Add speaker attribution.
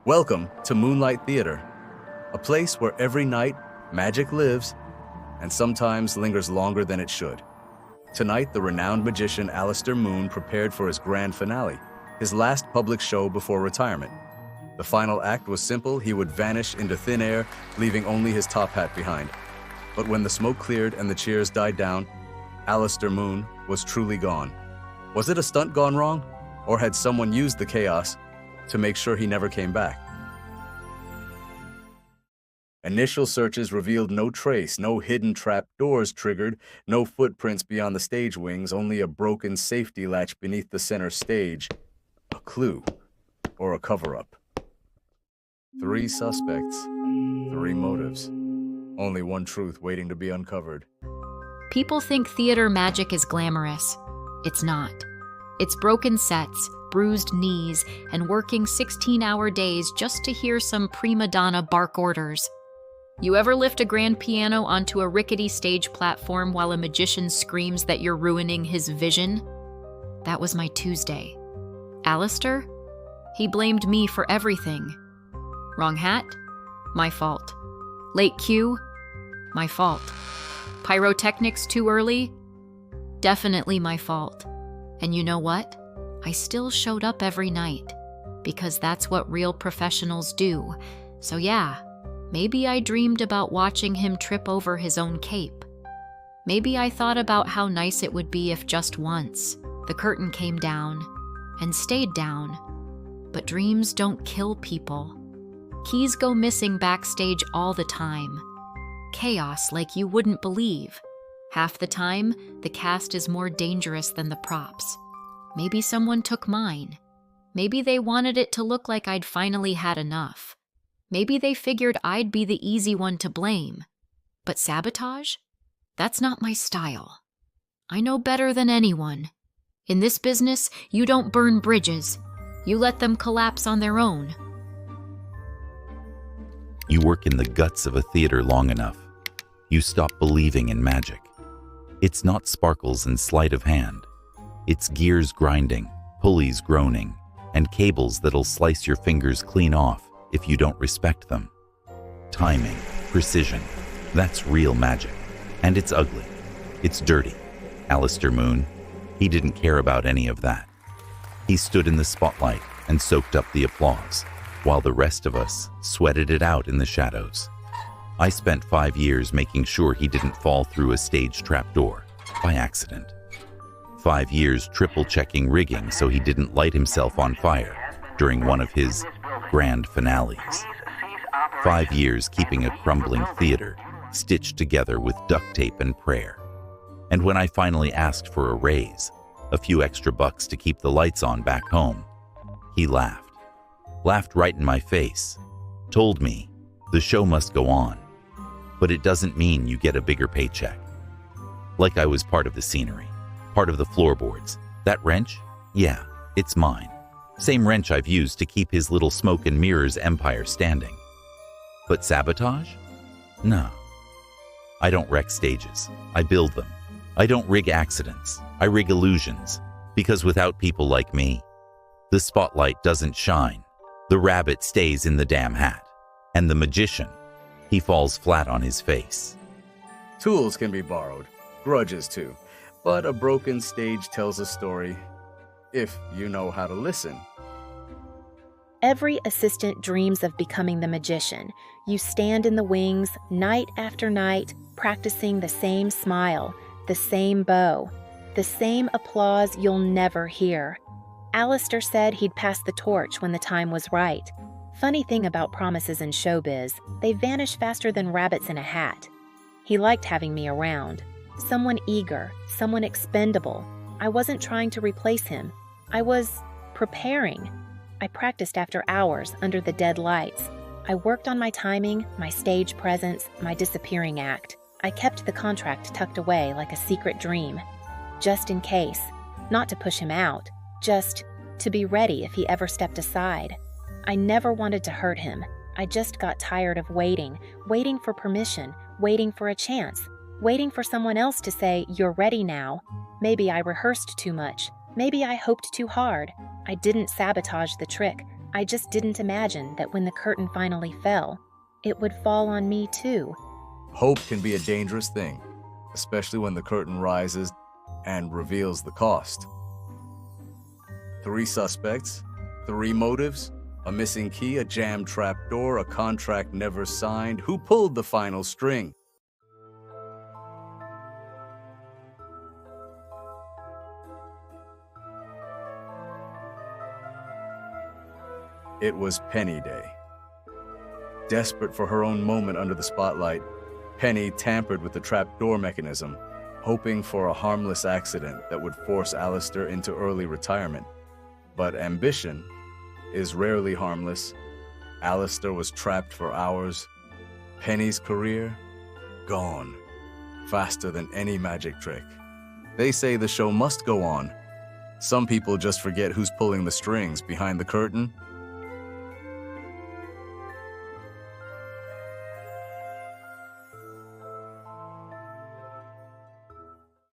Speaker 1: Welcome to Moonlight Theater, a place where every night magic lives and sometimes lingers longer than it should. Tonight, the renowned magician Alastair Moon prepared for his grand finale, his last public show before retirement. The final act was simple. He would vanish into thin air, leaving only his top hat behind. But when the smoke cleared and the cheers died down, Alastair Moon was truly gone. Was it a stunt gone wrong? Or had someone used the chaos to make sure he never came back? Initial searches revealed no trace, no hidden trap doors triggered, no footprints beyond the stage wings, only a broken safety latch beneath the center stage. A clue, or a cover-up. 3 suspects, 3 motives. Only one truth waiting to be uncovered.
Speaker 2: People think theater magic is glamorous. It's not. It's broken sets, bruised knees, and working 16-hour days just to hear some prima donna bark orders. You ever lift a grand piano onto a rickety stage platform while a magician screams that you're ruining his vision? That was my Tuesday. Alastair? He blamed me for everything. Wrong hat? My fault. Late cue? My fault. Pyrotechnics too early? Definitely my fault. And you know what? I still showed up every night, because that's what real professionals do. So yeah, maybe I dreamed about watching him trip over his own cape. Maybe I thought about how nice it would be if just once the curtain came down and stayed down. But dreams don't kill people. Keys go missing backstage all the time. Chaos like you wouldn't believe. Half the time, the cast is more dangerous than the props. Maybe someone took mine. Maybe they wanted it to look like I'd finally had enough. Maybe they figured I'd be the easy one to blame. But sabotage? That's not my style. I know better than anyone. In this business, you don't burn bridges. You let them collapse on their own.
Speaker 3: You work in the guts of a theater long enough. You stop believing in magic. It's not sparkles and sleight of hand. It's gears grinding, pulleys groaning, and cables that'll slice your fingers clean off if you don't respect them. Timing, precision, that's real magic. And it's ugly. It's dirty. Alastair Moon, he didn't care about any of that. He stood in the spotlight and soaked up the applause, while the rest of us sweated it out in the shadows. I spent 5 years making sure he didn't fall through a stage trapdoor by accident. 5 years triple-checking rigging so he didn't light himself on fire during one of his grand finales. 5 years keeping a crumbling theater stitched together with duct tape and prayer. And when I finally asked for a raise, a few extra bucks to keep the lights on back home, he laughed. Laughed right in my face, told me the show must go on, but it doesn't mean you get a bigger paycheck. Like I was part of the scenery, part of the floorboards. That wrench? Yeah, it's mine. Same wrench I've used to keep his little smoke and mirrors empire standing. But sabotage? No. I don't wreck stages. I build them. I don't rig accidents. I rig illusions. Because without people like me, the spotlight doesn't shine. The rabbit stays in the damn hat. And the magician, he falls flat on his face.
Speaker 1: Tools can be borrowed, grudges too. But a broken stage tells a story, if you know how to listen.
Speaker 4: Every assistant dreams of becoming the magician. You stand in the wings night after night, practicing the same smile, the same bow, the same applause you'll never hear. Alastair said he'd pass the torch when the time was right. Funny thing about promises in showbiz, they vanish faster than rabbits in a hat. He liked having me around. Someone eager, someone expendable. I wasn't trying to replace him. I was preparing. I practiced after hours under the dead lights. I worked on my timing, my stage presence, my disappearing act. I kept the contract tucked away like a secret dream. Just in case. Not to push him out. Just to be ready if he ever stepped aside. I never wanted to hurt him. I just got tired of waiting for permission, waiting for a chance, waiting for someone else to say, "You're ready now." Maybe I rehearsed too much. Maybe I hoped too hard. I didn't sabotage the trick. I just didn't imagine that when the curtain finally fell, it would fall on me too.
Speaker 1: Hope can be a dangerous thing, especially when the curtain rises and reveals the cost. 3 suspects, 3 motives, a missing key, a jammed trapdoor, a contract never signed. Who pulled the final string? It was Penny Day. Desperate for her own moment under the spotlight, Penny tampered with the trapdoor mechanism, hoping for a harmless accident that would force Alastair into early retirement. But ambition is rarely harmless. Alastair was trapped for hours. Penny's career, gone, faster than any magic trick. They say the show must go on. Some people just forget who's pulling the strings behind the curtain